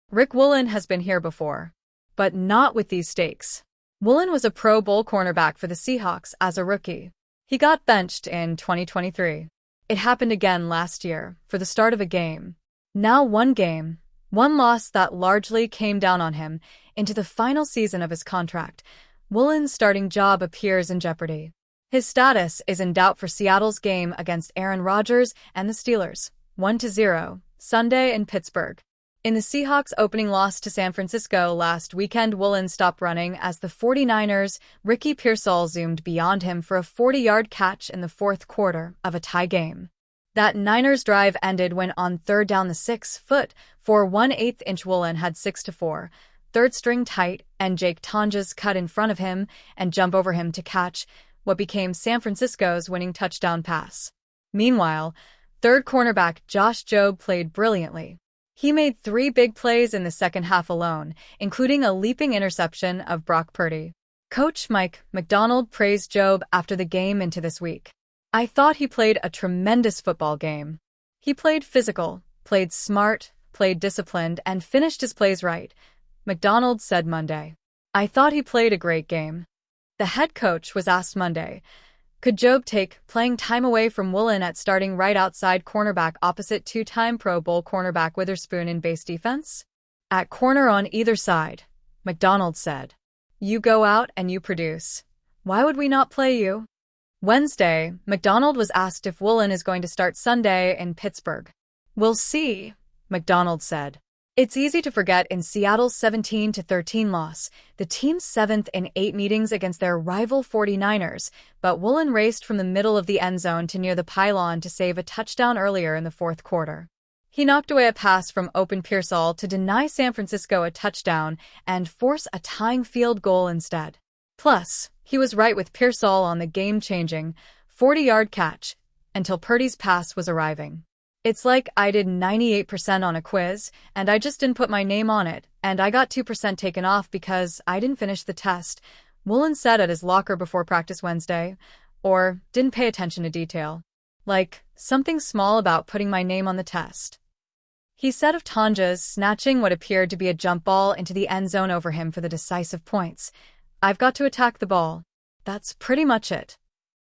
Rick Woolen has been here before, but not with these stakes. Woolen was a Pro Bowl cornerback for the Seahawks as a rookie. He got benched in 2023. It happened again last year, for the start of a game. Now one game, one loss that largely came down on him into the final season of his contract. Woolen's starting job appears in jeopardy. His status is in doubt for Seattle's game against Aaron Rodgers and the Steelers, 1-0, Sunday in Pittsburgh. In the Seahawks' opening loss to San Francisco last weekend, Woolen stopped running as the 49ers' Ricky Pearsall zoomed beyond him for a 40-yard catch in the fourth quarter of a tie game. That Niners drive ended when on third down the 6-foot, 4.18-inch Woolen had 6-4, third-string tight end Jake Tonjes cut in front of him and jump over him to catch what became San Francisco's winning touchdown pass. Meanwhile, third cornerback Josh Jobe played brilliantly. He made 3 big plays in the second half alone, including a leaping interception of Brock Purdy. Coach Mike Macdonald praised Jobe after the game into this week. "I thought he played a tremendous football game. He played physical, played smart, played disciplined, and finished his plays right," Macdonald said Monday. "I thought he played a great game." The head coach was asked Monday, could Jobe take playing time away from Woolen at starting right outside cornerback opposite two-time Pro Bowl cornerback Witherspoon in base defense? "At corner on either side," Macdonald said. "You go out and you produce. Why would we not play you?" Wednesday, Macdonald was asked if Woolen is going to start Sunday in Pittsburgh. "We'll see," Macdonald said. It's easy to forget in Seattle's 17-13 loss, the team's 7th in 8 meetings against their rival 49ers, but Woolen raced from the middle of the end zone to near the pylon to save a touchdown earlier in the fourth quarter. He knocked away a pass from open Pearsall to deny San Francisco a touchdown and force a tying field goal instead. Plus, he was right with Pearsall on the game-changing 40-yard catch until Purdy's pass was arriving. "It's like I did 98% on a quiz, and I just didn't put my name on it, and I got 2% taken off because I didn't finish the test," Woolen said at his locker before practice Wednesday, or didn't pay attention to detail. "Like, something small about putting my name on the test." He said of Tonjes snatching what appeared to be a jump ball into the end zone over him for the decisive points, "I've got to attack the ball. That's pretty much it."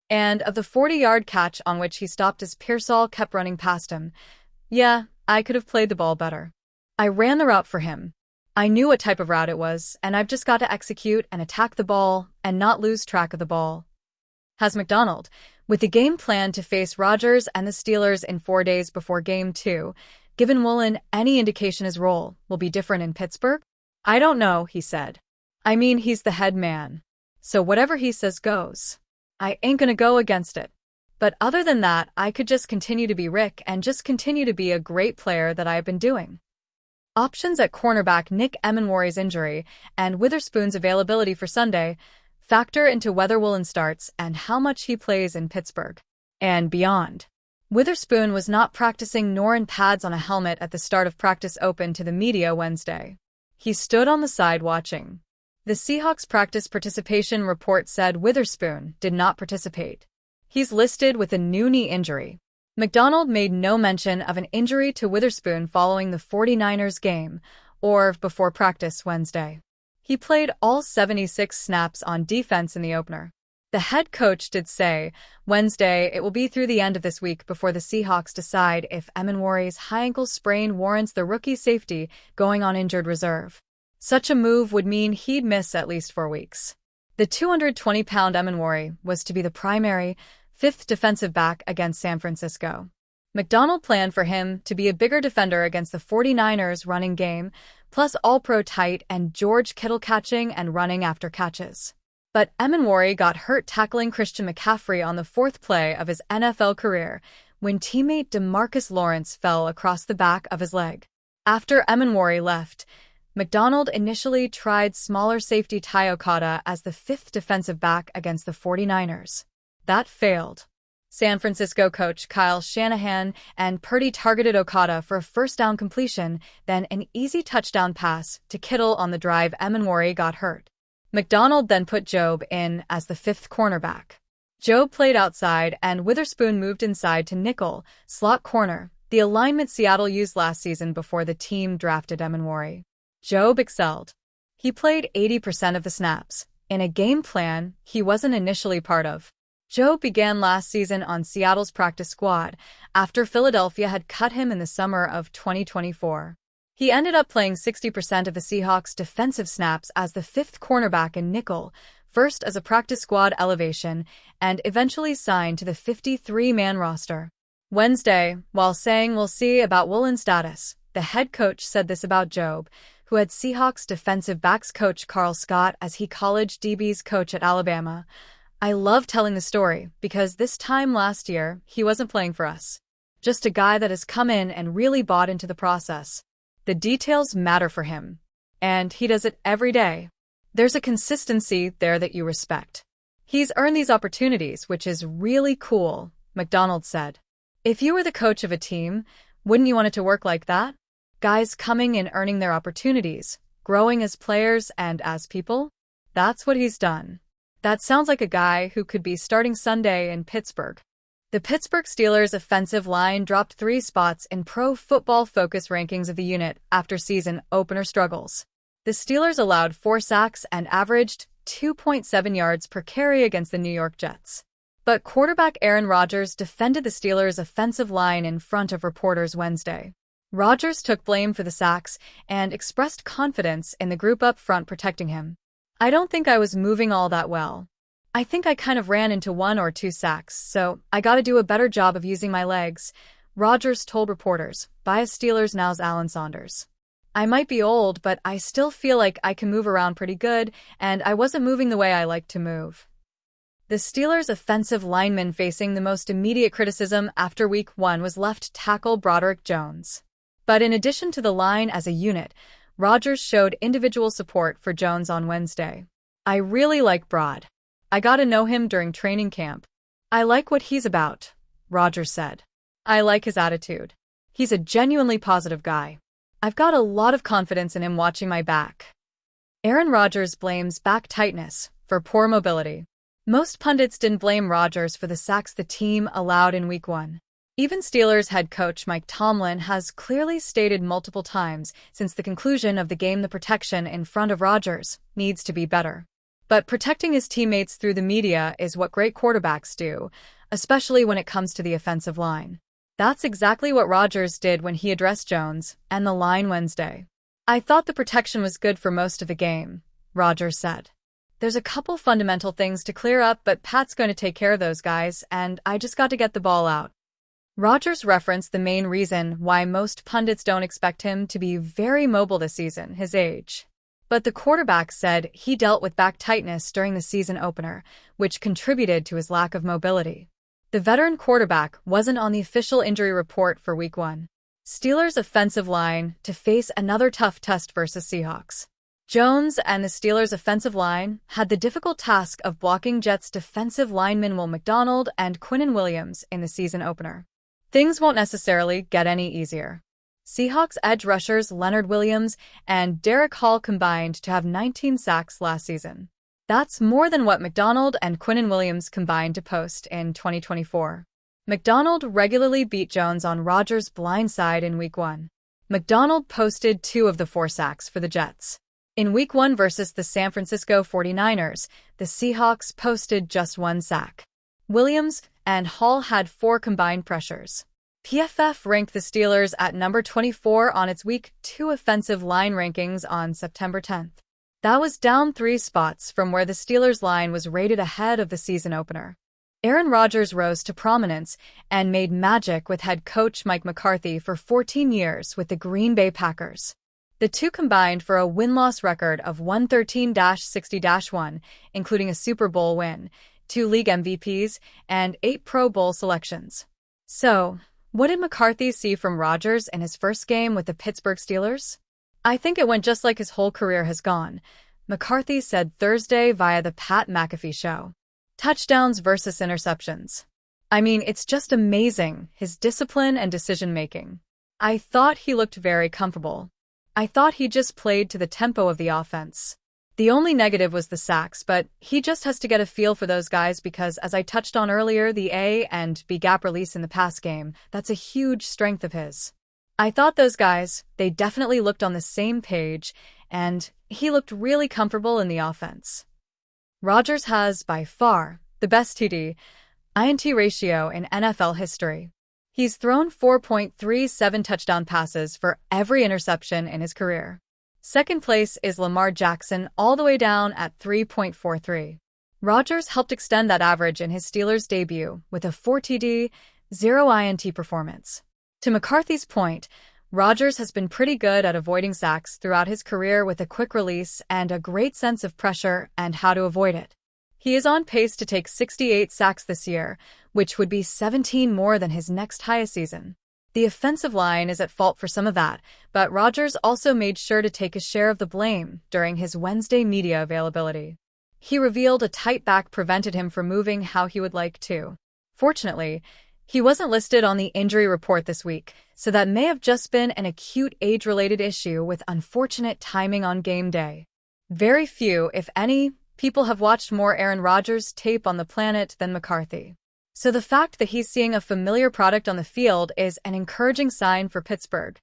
And of the 40-yard catch on which he stopped as Pearsall kept running past him, "Yeah, I could have played the ball better. I ran the route for him. I knew what type of route it was, and I've just got to execute and attack the ball and not lose track of the ball." Has Macdonald, with the game planned to face Rodgers and the Steelers in 4 days before Game 2, given Woolen any indication his role will be different in Pittsburgh? "I don't know," he said. "I mean, he's the head man. So whatever he says goes. I ain't gonna go against it. But other than that, I could just continue to be Rick and just continue to be a great player that I've been doing." Options at cornerback Nick Emenwari's injury and Witherspoon's availability for Sunday factor into whether Woolen starts and how much he plays in Pittsburgh and beyond. Witherspoon was not practicing nor in pads on a helmet at the start of practice open to the media Wednesday. He stood on the side watching. The Seahawks practice participation report said Witherspoon did not participate. He's listed with a new knee injury. Macdonald made no mention of an injury to Witherspoon following the 49ers game or before practice Wednesday. He played all 76 snaps on defense in the opener. The head coach did say Wednesday it will be through the end of this week before the Seahawks decide if Emenwari's high ankle sprain warrants the rookie safety going on injured reserve. Such a move would mean he'd miss at least 4 weeks. The 220-pound Emenwari was to be the primary, 5th defensive back against San Francisco. Macdonald planned for him to be a bigger defender against the 49ers running game, plus all-pro tight and George Kittle catching and running after catches. But Emenwari got hurt tackling Christian McCaffrey on the 4th play of his NFL career when teammate DeMarcus Lawrence fell across the back of his leg. After Emenwari left, Macdonald initially tried smaller safety Ty Okada as the 5th defensive back against the 49ers. That failed. San Francisco coach Kyle Shanahan and Purdy targeted Okada for a first-down completion, then an easy touchdown pass to Kittle on the drive Emenwari got hurt. Macdonald then put Jobe in as the 5th cornerback. Jobe played outside and Witherspoon moved inside to nickel, slot corner, the alignment Seattle used last season before the team drafted Emanwari. Jobe excelled. He played 80% of the snaps, in a game plan he wasn't initially part of. Jobe began last season on Seattle's practice squad after Philadelphia had cut him in the summer of 2024. He ended up playing 60% of the Seahawks' defensive snaps as the fifth cornerback in nickel, first as a practice squad elevation, and eventually signed to the 53-man roster. Wednesday, while saying we'll see about Woolen's status, the head coach said this about Jobe, who had Seahawks defensive backs coach Carl Scott as he college DBs coach at Alabama. I love telling the story because this time last year, he wasn't playing for us. Just a guy that has come in and really bought into the process. The details matter for him. And he does it every day. There's a consistency there that you respect. He's earned these opportunities, which is really cool, McDonald said. If you were the coach of a team, wouldn't you want it to work like that? Guys coming and earning their opportunities, growing as players and as people? That's what he's done. That sounds like a guy who could be starting Sunday in Pittsburgh. The Pittsburgh Steelers' offensive line dropped 3 spots in Pro Football Focus rankings of the unit after season opener struggles. The Steelers allowed 4 sacks and averaged 2.7 yards per carry against the New York Jets. But quarterback Aaron Rodgers defended the Steelers' offensive line in front of reporters Wednesday. Rodgers took blame for the sacks and expressed confidence in the group up front protecting him. I don't think I was moving all that well. I think I kind of ran into 1 or 2 sacks, so I gotta do a better job of using my legs, Rodgers told reporters, biased Steelers now's Alan Saunders. I might be old, but I still feel like I can move around pretty good, and I wasn't moving the way I like to move. The Steelers' offensive lineman facing the most immediate criticism after Week 1 was left tackle Broderick Jones. But in addition to the line as a unit, Rodgers showed individual support for Jones on Wednesday. I really like Brod. I got to know him during training camp. I like what he's about, Rodgers said. I like his attitude. He's a genuinely positive guy. I've got a lot of confidence in him watching my back. Aaron Rodgers blames back tightness for poor mobility. Most pundits didn't blame Rodgers for the sacks the team allowed in Week 1. Even Steelers head coach Mike Tomlin has clearly stated multiple times since the conclusion of the game the protection in front of Rodgers needs to be better. But protecting his teammates through the media is what great quarterbacks do, especially when it comes to the offensive line. That's exactly what Rodgers did when he addressed Jones and the line Wednesday. I thought the protection was good for most of the game, Rodgers said. There's a couple fundamental things to clear up, but Pat's going to take care of those guys, and I just got to get the ball out. Rodgers referenced the main reason why most pundits don't expect him to be very mobile this season, his age. But the quarterback said he dealt with back tightness during the season opener, which contributed to his lack of mobility. The veteran quarterback wasn't on the official injury report for Week 1. Steelers' offensive line to face another tough test versus Seahawks. Jones and the Steelers' offensive line had the difficult task of blocking Jets' defensive linemen Will McDonald and Quinnen Williams in the season opener. Things won't necessarily get any easier. Seahawks edge rushers Leonard Williams and Derek Hall combined to have 19 sacks last season. That's more than what McDonald and Quinnen Williams combined to post in 2024. McDonald regularly beat Jones on Rodgers' blind side in Week 1. McDonald posted 2 of the 4 sacks for the Jets. In Week 1 versus the San Francisco 49ers, the Seahawks posted just 1 sack. Williams and Hall had 4 combined pressures. PFF ranked the Steelers at number 24 on its Week 2 offensive line rankings on September 10th. That was down 3 spots from where the Steelers' line was rated ahead of the season opener. Aaron Rodgers rose to prominence and made magic with head coach Mike McCarthy for 14 years with the Green Bay Packers. The two combined for a win-loss record of 113-60-1, including a Super Bowl win, 2 league MVPs, and 8 Pro Bowl selections. So, what did McCarthy see from Rodgers in his first game with the Pittsburgh Steelers? I think it went just like his whole career has gone, McCarthy said Thursday via the Pat McAfee Show. Touchdowns versus interceptions. I mean, it's just amazing, his discipline and decision-making. I thought he looked very comfortable. I thought he just played to the tempo of the offense. The only negative was the sacks, but he just has to get a feel for those guys because, as I touched on earlier, the A and B gap release in the pass game, that's a huge strength of his. I thought those guys, they definitely looked on the same page, and he looked really comfortable in the offense. Rodgers has, by far, the best TD-INT ratio in NFL history. He's thrown 4.37 touchdown passes for every interception in his career. Second place is Lamar Jackson, all the way down at 3.43. Rodgers helped extend that average in his Steelers debut with a 4 TD, 0 INT performance. To McCarthy's point, Rodgers has been pretty good at avoiding sacks throughout his career with a quick release and a great sense of pressure and how to avoid it. He is on pace to take 68 sacks this year, which would be 17 more than his next highest season. The offensive line is at fault for some of that, but Rodgers also made sure to take a share of the blame during his Wednesday media availability. He revealed a tight back prevented him from moving how he would like to. Fortunately, he wasn't listed on the injury report this week, so that may have just been an acute age-related issue with unfortunate timing on game day. Very few, if any, people have watched more Aaron Rodgers tape on the planet than McCarthy. So the fact that he's seeing a familiar product on the field is an encouraging sign for Pittsburgh.